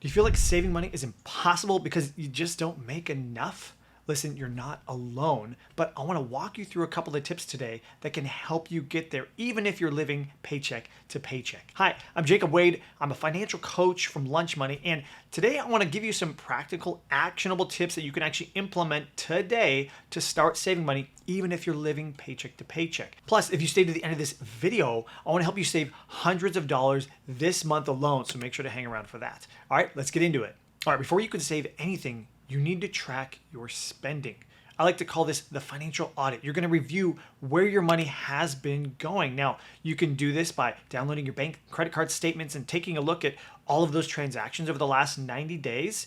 Do you feel like saving money is impossible because you just don't make enough? Listen, you're not alone, but I want to walk you through a couple of tips today that can help you get there, even if you're living paycheck to paycheck. Hi, I'm Jacob Wade. I'm a financial coach from Lunch Money, and today I want to give you some practical, actionable tips that you can actually implement today to start saving money, even if you're living paycheck to paycheck. Plus, if you stay to the end of this video, I want to help you save hundreds of dollars this month alone, so make sure to hang around for that. All right, let's get into it. All right, before you can save anything, you need to track your spending. I like to call this the financial audit. You're going to review where your money has been going. Now, you can do this by downloading your bank credit card statements and taking a look at all of those transactions over the last 90 days.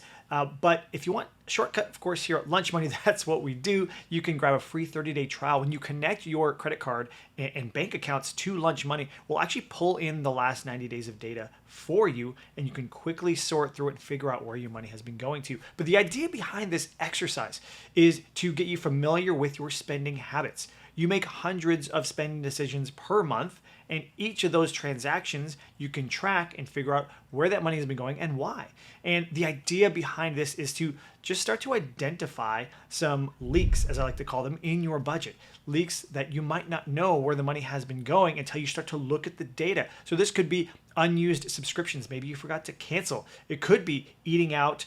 But if you want a shortcut, of course, here at Lunch Money, that's what we do. You can grab a free 30-day trial. When you connect your credit card and bank accounts to Lunch Money, we'll actually pull in the last 90 days of data for you, and you can quickly sort through it and figure out where your money has been going to. But the idea behind this exercise is to get you familiar with your spending habits. You make hundreds of spending decisions per month, and each of those transactions you can track and figure out where that money has been going and why. And the idea behind this is to just start to identify some leaks, as I like to call them, in your budget. Leaks that you might not know where the money has been going until you start to look at the data. So this could be unused subscriptions. Maybe you forgot to cancel. It could be eating out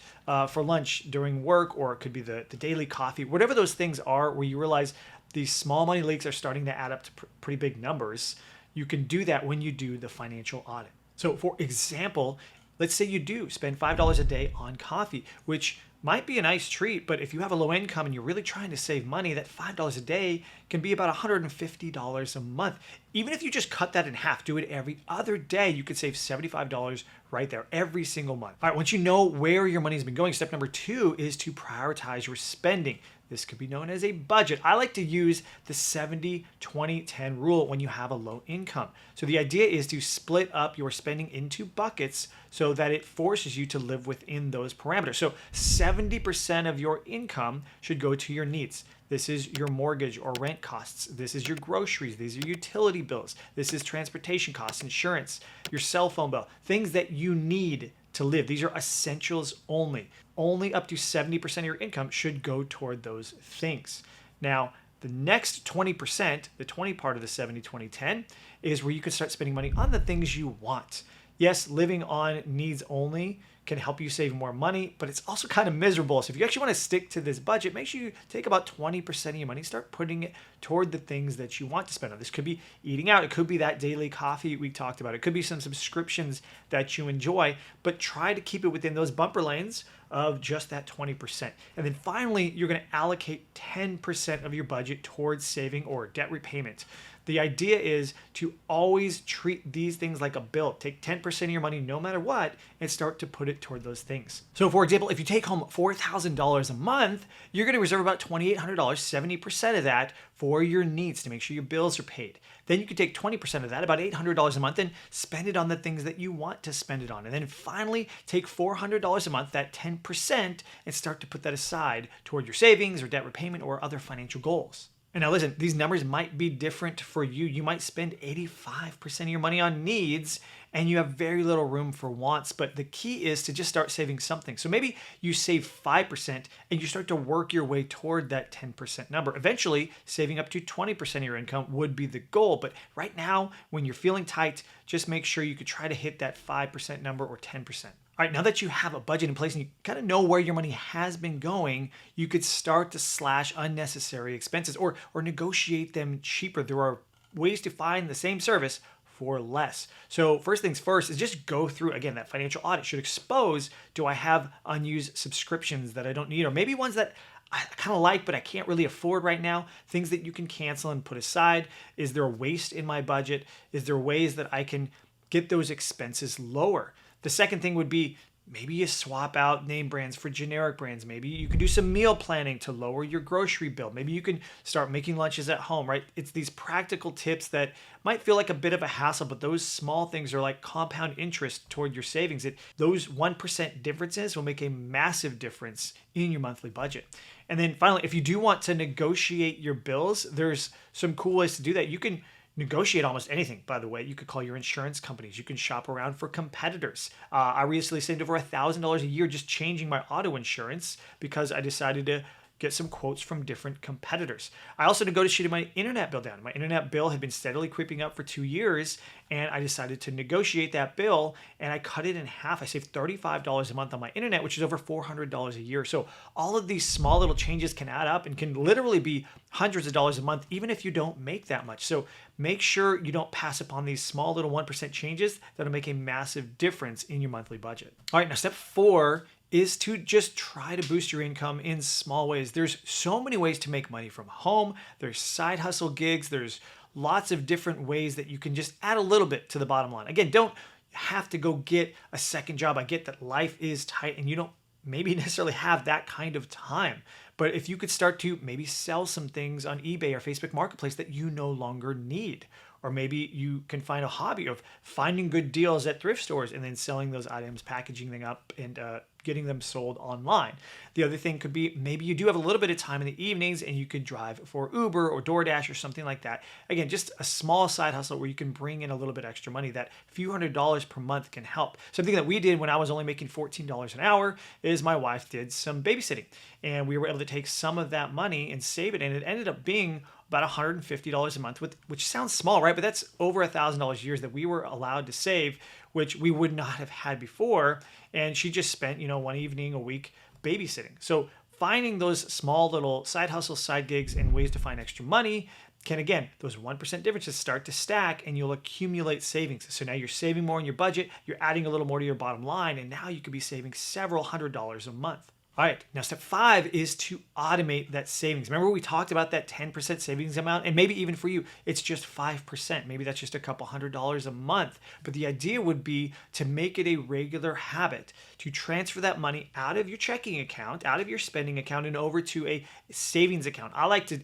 for lunch during work, or it could be the daily coffee, whatever those things are where you realize these small money leaks are starting to add up to pretty big numbers. You can do that when you do the financial audit. So for example, let's say you do spend $5 a day on coffee, which might be a nice treat, but if you have a low income and you're really trying to save money, that $5 a day can be about $150 a month. Even if you just cut that in half, do it every other day, you could save $75 right there every single month. All right, once you know where your money has been going, step number 2 is to prioritize your spending. This could be known as a budget. I like to use the 70-20-10 rule when you have a low income. So the idea is to split up your spending into buckets so that it forces you to live within those parameters. So 70% of your income should go to your needs. This is your mortgage or rent costs. This is your groceries. These are utility bills. This is transportation costs, insurance, your cell phone bill, things that you need to live. These are essentials only. Only up to 70% of your income should go toward those things. Now, the next 20%, the 20 part of the 70-20-10, is where you can start spending money on the things you want. Yes, living on needs only can help you save more money, but it's also kind of miserable. So if you actually want to stick to this budget, make sure you take about 20% of your money, start putting it toward the things that you want to spend on. This could be eating out. It could be that daily coffee we talked about. It could be some subscriptions that you enjoy, but try to keep it within those bumper lanes of just that 20%. And then finally, you're going to allocate 10% of your budget towards saving or debt repayment. The idea is to always treat these things like a bill. Take 10% of your money no matter what and start to put it toward those things. So for example, if you take home $4,000 a month, you're going to reserve about $2,800, 70% of that for your needs to make sure your bills are paid. Then you can take 20% of that, about $800 a month, and spend it on the things that you want to spend it on. And then finally, take $400 a month, that 10%, and start to put that aside toward your savings or debt repayment or other financial goals. And now listen, these numbers might be different for you. You might spend 85% of your money on needs and you have very little room for wants, but the key is to just start saving something. So maybe you save 5% and you start to work your way toward that 10% number. Eventually, saving up to 20% of your income would be the goal. But right now, when you're feeling tight, just make sure you could try to hit that 5% number or 10%. All right, now that you have a budget in place and you kind of know where your money has been going, you could start to slash unnecessary expenses or negotiate them cheaper. There are ways to find the same service for less. So first things first is just go through, again, that financial audit should expose, do I have unused subscriptions that I don't need, or maybe ones that I kind of like, but I can't really afford right now, things that you can cancel and put aside. Is there a waste in my budget? Is there ways that I can get those expenses lower? The second thing would be maybe you swap out name brands for generic brands. Maybe you can do some meal planning to lower your grocery bill. Maybe you can start making lunches at home, right? It's these practical tips that might feel like a bit of a hassle, but those small things are like compound interest toward your savings. Those 1% differences will make a massive difference in your monthly budget. And then finally, if you do want to negotiate your bills, there's some cool ways to do that. You can negotiate almost anything, by the way. You could call your insurance companies. You can shop around for competitors. I recently saved over $1,000 a year just changing my auto insurance because I decided to get some quotes from different competitors. I also negotiated my internet bill down. My internet bill had been steadily creeping up for 2 years, and I decided to negotiate that bill, and I cut it in half. I saved $35 a month on my internet, which is over $400 a year. So all of these small little changes can add up and can literally be hundreds of dollars a month, even if you don't make that much. So make sure you don't pass upon these small little 1% changes that'll make a massive difference in your monthly budget. All right, now step 4 is to just try to boost your income in small ways. There's so many ways to make money from home. There's side hustle gigs. There's lots of different ways that you can just add a little bit to the bottom line. Again, don't have to go get a second job. I get that life is tight and you don't maybe necessarily have that kind of time. But if you could start to maybe sell some things on eBay or Facebook Marketplace that you no longer need, or maybe you can find a hobby of finding good deals at thrift stores and then selling those items, packaging them up, and getting them sold online. The other thing could be maybe you do have a little bit of time in the evenings and you could drive for Uber or DoorDash or something like that. Again, just a small side hustle where you can bring in a little bit extra money. That few $100s per month can help. Something that we did when I was only making $14 an hour is my wife did some babysitting, and we were able to take some of that money and save it, and it ended up being about $150 a month, which sounds small, right? But that's over $1,000 a year that we were allowed to save, which we would not have had before. And she just spent, one evening a week babysitting. So finding those small little side hustles, side gigs, and ways to find extra money can, again, those 1% differences start to stack and you'll accumulate savings. So now you're saving more in your budget, you're adding a little more to your bottom line, and now you could be saving several $100s a month. All right, now step 5 is to automate that savings. Remember we talked about that 10% savings amount, and maybe even for you, it's just 5%. Maybe that's just a couple $100s a month. But the idea would be to make it a regular habit to transfer that money out of your checking account, out of your spending account, and over to a savings account. I like to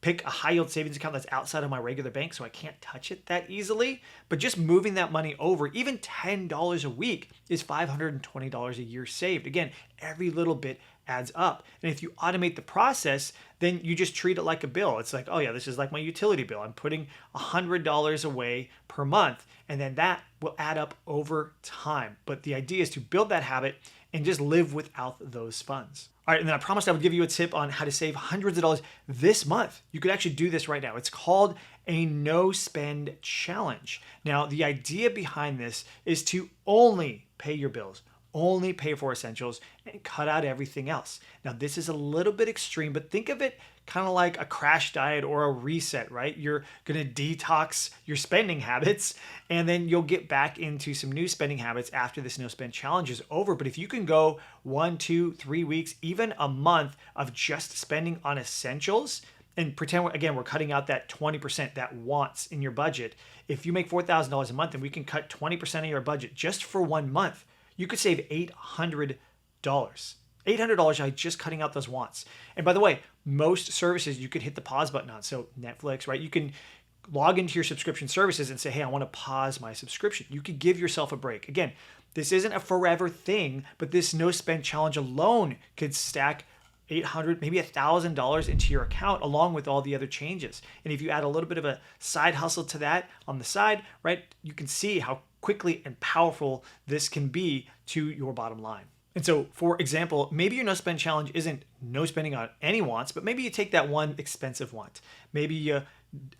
pick a high yield savings account that's outside of my regular bank so I can't touch it that easily. But just moving that money over, even $10 a week, is $520 a year saved. Again, every little bit adds up. And if you automate the process, then you just treat it like a bill. It's like, oh yeah, this is like my utility bill. I'm putting $100 away per month, and then that will add up over time. But the idea is to build that habit and just live without those funds. All right, and then I promised I would give you a tip on how to save hundreds of dollars this month. You could actually do this right now. It's called a no spend challenge. Now, the idea behind this is to only pay your bills, only pay for essentials, and cut out everything else. Now, this is a little bit extreme, but think of it kind of like a crash diet or a reset, right? You're going to detox your spending habits, and then you'll get back into some new spending habits after this no spend challenge is over. But if you can go 1, 2, 3 weeks, even a month of just spending on essentials, and pretend, again, we're cutting out that 20% that wants in your budget. If you make $4,000 a month and we can cut 20% of your budget just for 1 month, you could save $800. $800 by just cutting out those wants. And by the way, most services you could hit the pause button on. So Netflix, right? You can log into your subscription services and say, hey, I want to pause my subscription. You could give yourself a break. Again, this isn't a forever thing, but this no spend challenge alone could stack $800, maybe $1,000 into your account along with all the other changes. And if you add a little bit of a side hustle to that on the side, right, you can see how quickly and powerful this can be to your bottom line. And so, for example, maybe your no spend challenge isn't no spending on any wants, but maybe you take that one expensive want. Maybe you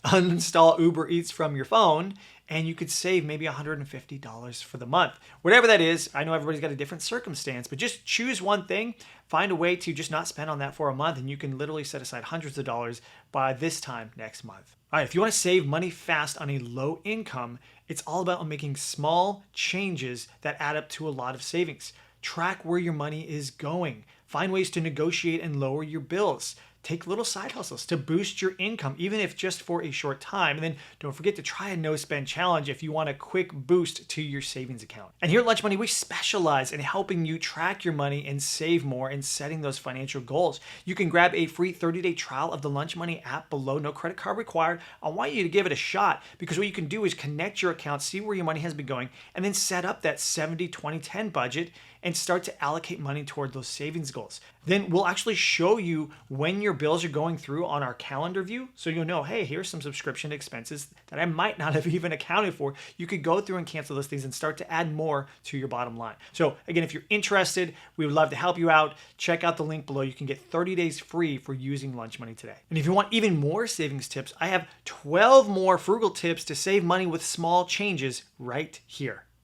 uninstall Uber Eats from your phone and you could save maybe $150 for the month. Whatever that is, I know everybody's got a different circumstance, but just choose one thing, find a way to just not spend on that for a month, and you can literally set aside hundreds of dollars by this time next month. All right, if you want to save money fast on a low income, it's all about making small changes that add up to a lot of savings. Track where your money is going. Find ways to negotiate and lower your bills. Take little side hustles to boost your income, even if just for a short time. And then don't forget to try a no spend challenge if you want a quick boost to your savings account. And here at Lunch Money, we specialize in helping you track your money and save more and setting those financial goals. You can grab a free 30-day trial of the Lunch Money app below, no credit card required. I want you to give it a shot because what you can do is connect your account, see where your money has been going, and then set up that 70-20-10 budget and start to allocate money toward those savings goals. Then we'll actually show you when your bills are going through on our calendar view. So you'll know, hey, here's some subscription expenses that I might not have even accounted for. You could go through and cancel those things and start to add more to your bottom line. So again, if you're interested, we would love to help you out. Check out the link below. You can get 30 days free for using Lunch Money today. And if you want even more savings tips, I have 12 more frugal tips to save money with small changes right here.